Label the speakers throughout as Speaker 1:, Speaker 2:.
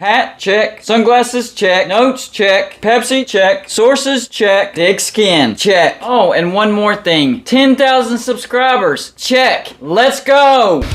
Speaker 1: Hat, check. Sunglasses, check. Notes, check. Pepsi, check. Sources, check. Thick skin, check. Oh, and one more thing. 10,000 subscribers, check. Let's go!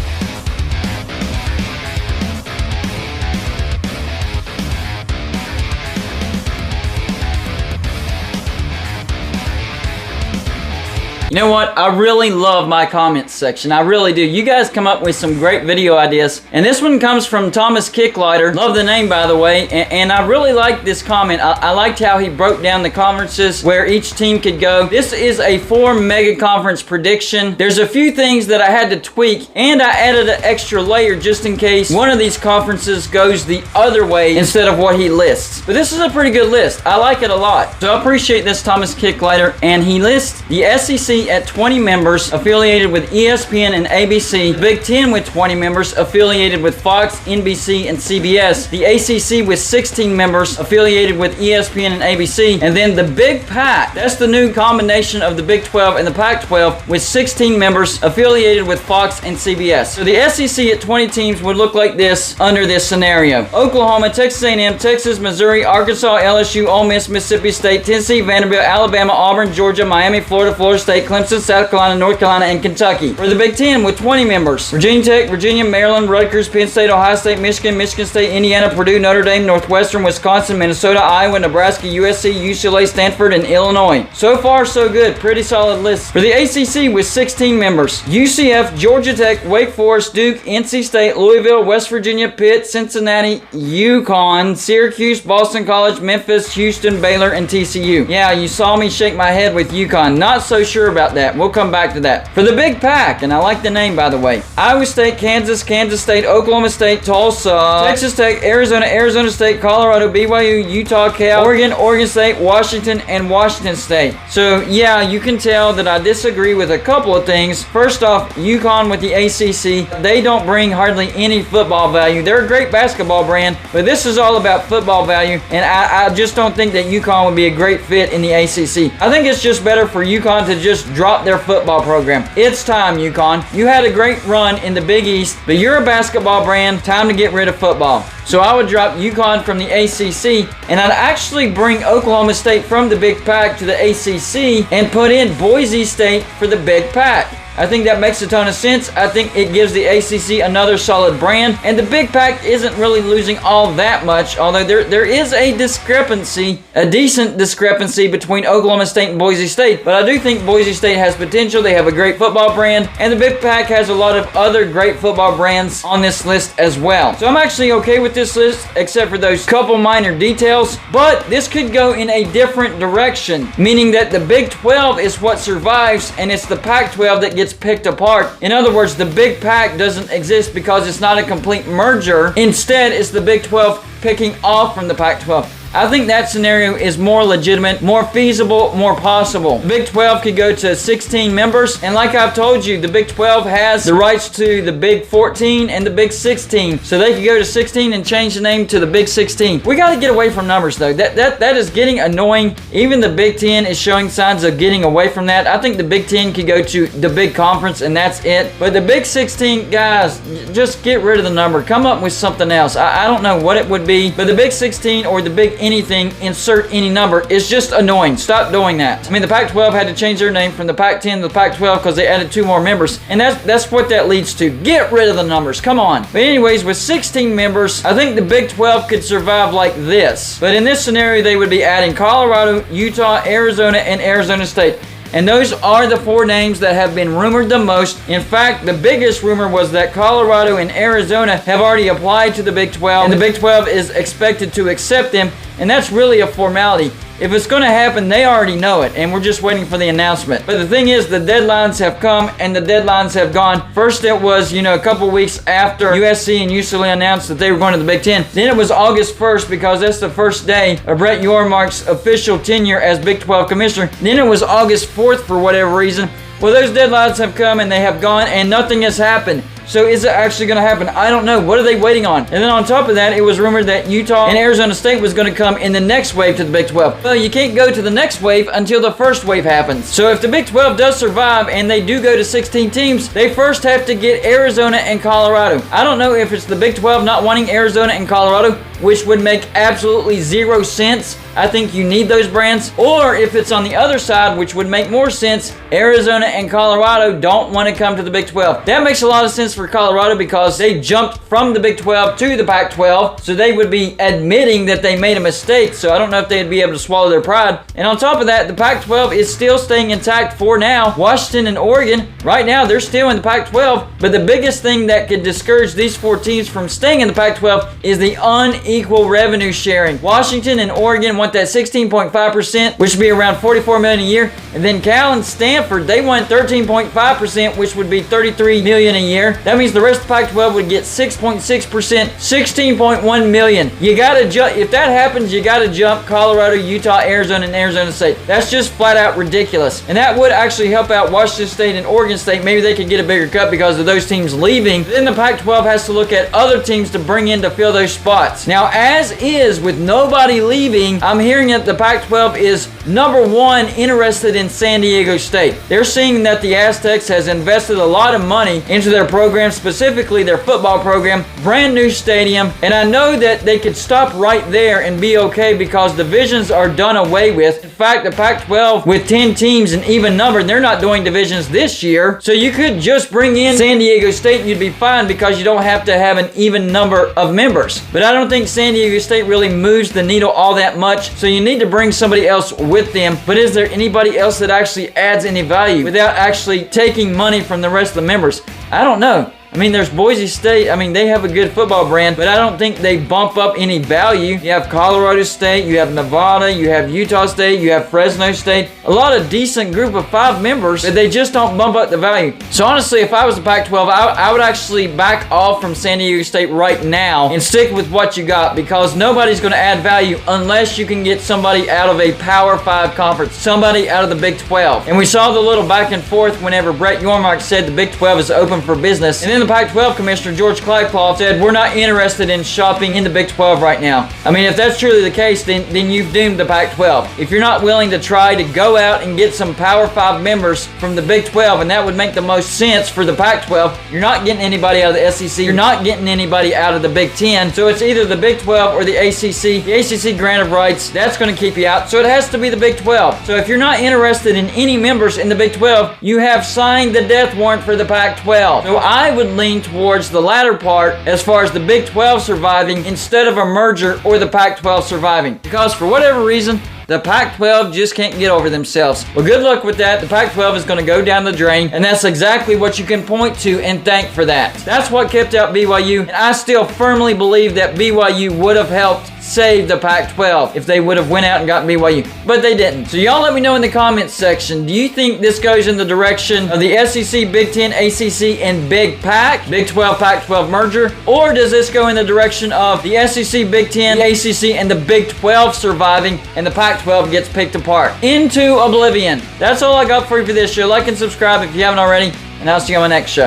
Speaker 1: You know what? I really love my comments section. I really do. You guys come up with some great video ideas. And this one comes from Thomas Kicklighter. Love the name, by the way. And I really like this comment. I liked how he broke down the conferences where each team could go. This is a 4 mega conference prediction. There's a few things that I had to tweak, and I added an extra layer just in case one of these conferences goes the other way instead of what he lists. But this is a pretty good list. I like it a lot. So I appreciate this, Thomas Kicklighter. And he lists the SEC at 20 members affiliated with ESPN and ABC, the Big Ten with 20 members affiliated with Fox, NBC, and CBS, the ACC with 16 members affiliated with ESPN and ABC, and then the Big PAC. That's the new combination of the Big 12 and the Pac-12 with 16 members affiliated with Fox and CBS. So the SEC at 20 teams would look like this under this scenario: Oklahoma, Texas A&M, Texas, Missouri, Arkansas, LSU, Ole Miss, Mississippi State, Tennessee, Vanderbilt, Alabama, Auburn, Georgia, Miami, Florida, Florida State, Clemson, South Carolina, North Carolina, and Kentucky. For the Big Ten with 20 members: Virginia Tech, Virginia, Maryland, Rutgers, Penn State, Ohio State, Michigan, Michigan State, Indiana, Purdue, Notre Dame, Northwestern, Wisconsin, Minnesota, Iowa, Nebraska, USC, UCLA, Stanford, and Illinois. So far, so good. Pretty solid list. For the ACC with 16 members: UCF, Georgia Tech, Wake Forest, Duke, NC State, Louisville, West Virginia, Pitt, Cincinnati, UConn, Syracuse, Boston College, Memphis, Houston, Baylor, and TCU. Yeah, you saw me shake my head with UConn. Not so sure about that. We'll come back to that. For the Big PAC, and I like the name, by the way: Iowa State, Kansas, Kansas State, Oklahoma State, Tulsa, Texas Tech, Arizona, Arizona State, Colorado, BYU, Utah, Cal, Oregon, Oregon State, Washington, and Washington State. So yeah, you can tell that I disagree with a couple of things. First off, UConn with the ACC, they don't bring hardly any football value. They're a great basketball brand, but this is all about football value, and I just don't think that UConn would be a great fit in the ACC. I think it's just better for UConn to just drop their football program. It's time, UConn. You had a great run in the Big East, but you're a basketball brand. Time to get rid of football. So I would drop UConn from the ACC, and I'd actually bring Oklahoma State from the Big PAC to the ACC and put in Boise State for the Big PAC. I think that makes a ton of sense. I think it gives the ACC another solid brand, and the Big PAC isn't really losing all that much, although there is a discrepancy, a decent discrepancy between Oklahoma State and Boise State. But I do think Boise State has potential. They have a great football brand, and the Big PAC has a lot of other great football brands on this list as well. So I'm actually okay with this list, except for those couple minor details. But this could go in a different direction, meaning that the Big 12 is what survives, and it's the Pac-12 that gets picked apart. In other words, the Big PAC doesn't exist because it's not a complete merger. Instead, it's the Big 12 picking off from the Pac-12. I think that scenario is more legitimate, more feasible, more possible. The Big 12 could go to 16 members, and like I've told you, the Big 12 has the rights to the Big 14 and the Big 16, so they could go to 16 and change the name to the Big 16. We got to get away from numbers, though. That is getting annoying. Even the Big 10 is showing signs of getting away from that. I think the Big 10 could go to the Big Conference, and that's it. But the Big 16, guys, just get rid of the number. Come up with something else. I don't know what it would be, but the Big 16 or the Big anything, insert any number, is just annoying. Stop doing that. I mean, the Pac-12 had to change their name from the Pac-10 to the Pac-12 because they added 2 more members, and that's what that leads to. Get rid of the numbers. Come on. But anyways, with 16 members, I think the Big 12 could survive like this. But in this scenario, they would be adding Colorado, Utah, Arizona, and Arizona State. And those are the 4 names that have been rumored the most. In fact, the biggest rumor was that Colorado and Arizona have already applied to the Big 12, and the Big 12 is expected to accept them, and that's really a formality. If it's going to happen, they already know it, and we're just waiting for the announcement. But the thing is, the deadlines have come, and the deadlines have gone. First, it was, a couple weeks after USC and UCLA announced that they were going to the Big Ten. Then it was August 1st, because that's the first day of Brett Yormark's official tenure as Big 12 commissioner. Then it was August 4th for whatever reason. Well, those deadlines have come and they have gone, and nothing has happened. So is it actually going to happen? I don't know. What are they waiting on? And then on top of that, it was rumored that Utah and Arizona State was going to come in the next wave to the Big 12. Well, you can't go to the next wave until the first wave happens. So if the Big 12 does survive and they do go to 16 teams, they first have to get Arizona and Colorado. I don't know if it's the Big 12 not wanting Arizona and Colorado, which would make absolutely zero sense. I think you need those brands. Or if it's on the other side, which would make more sense, Arizona and Colorado don't want to come to the Big 12. That makes a lot of sense for Colorado because they jumped from the Big 12 to the Pac-12, so they would be admitting that they made a mistake, so I don't know if they'd be able to swallow their pride. And on top of that, the Pac-12 is still staying intact for now. Washington and Oregon, right now, they're still in the Pac-12, but the biggest thing that could discourage these 4 teams from staying in the Pac-12 is the unequal revenue sharing. Washington and Oregon want that 16.5%, which would be around $44 million a year. And then Cal and Stanford, they want 13.5%, which would be $33 million a year. That means the rest of the Pac-12 would get 6.6%, $16.1 million. You gotta jump. If that happens, you gotta jump Colorado, Utah, Arizona, and Arizona State. That's just flat out ridiculous. And that would actually help out Washington State and Oregon State. Maybe they could get a bigger cut because of those teams leaving. Then the Pac-12 has to look at other teams to bring in to fill those spots. Now, as is with nobody leaving, I'm hearing that the Pac-12 is number 1 interested in San Diego State. They're seeing that the Aztecs has invested a lot of money into their program, specifically their football program, brand new stadium, and I know that they could stop right there and be okay because divisions are done away with. In fact, the Pac-12 with 10 teams and even numbered, they're not doing divisions this year, so you could just bring in San Diego State and you'd be fine because you don't have to have an even number of members. But I don't think San Diego State really moves the needle all that much, so you need to bring somebody else with them. But is there anybody else that actually adds any value without actually taking money from the rest of the members? I don't know. I mean, there's Boise State. I mean, they have a good football brand, but I don't think they bump up any value. You have Colorado State, you have Nevada, you have Utah State, you have Fresno State. A lot of decent group of 5 members, but they just don't bump up the value. So honestly, if I was the Pac-12, I would actually back off from San Diego State right now and stick with what you got because nobody's going to add value unless you can get somebody out of a Power 5 conference, somebody out of the Big 12. And we saw the little back and forth whenever Brett Yormark said the Big 12 is open for business. And then the Pac-12 Commissioner George Clagclaw said, we're not interested in shopping in the Big 12 right now. I mean, if that's truly the case, then you've doomed the Pac-12. If you're not willing to try to go out and get some Power 5 members from the Big 12, and that would make the most sense for the Pac-12, you're not getting anybody out of the SEC. You're not getting anybody out of the Big 10. So it's either the Big 12 or the ACC. The ACC grant of rights, that's going to keep you out. So it has to be the Big 12. So if you're not interested in any members in the Big 12, you have signed the death warrant for the Pac-12. So I would lean towards the latter part as far as the Big 12 surviving instead of a merger or the Pac-12 surviving. Because for whatever reason, the Pac-12 just can't get over themselves. Well, good luck with that. The Pac-12 is going to go down the drain, and that's exactly what you can point to and thank for that. That's what kept out BYU, and I still firmly believe that BYU would have helped save the Pac-12 if they would have went out and got BYU, but they didn't. So y'all let me know in the comments section, do you think this goes in the direction of the SEC, Big 10, ACC, and Big PAC, Big 12, Pac-12 merger, or does this go in the direction of the SEC, Big 10, the ACC, and the Big 12 surviving, and the Pac-12 gets picked apart into oblivion? That's all I got for you for this show. Like and subscribe if you haven't already, and I'll see you on my next show.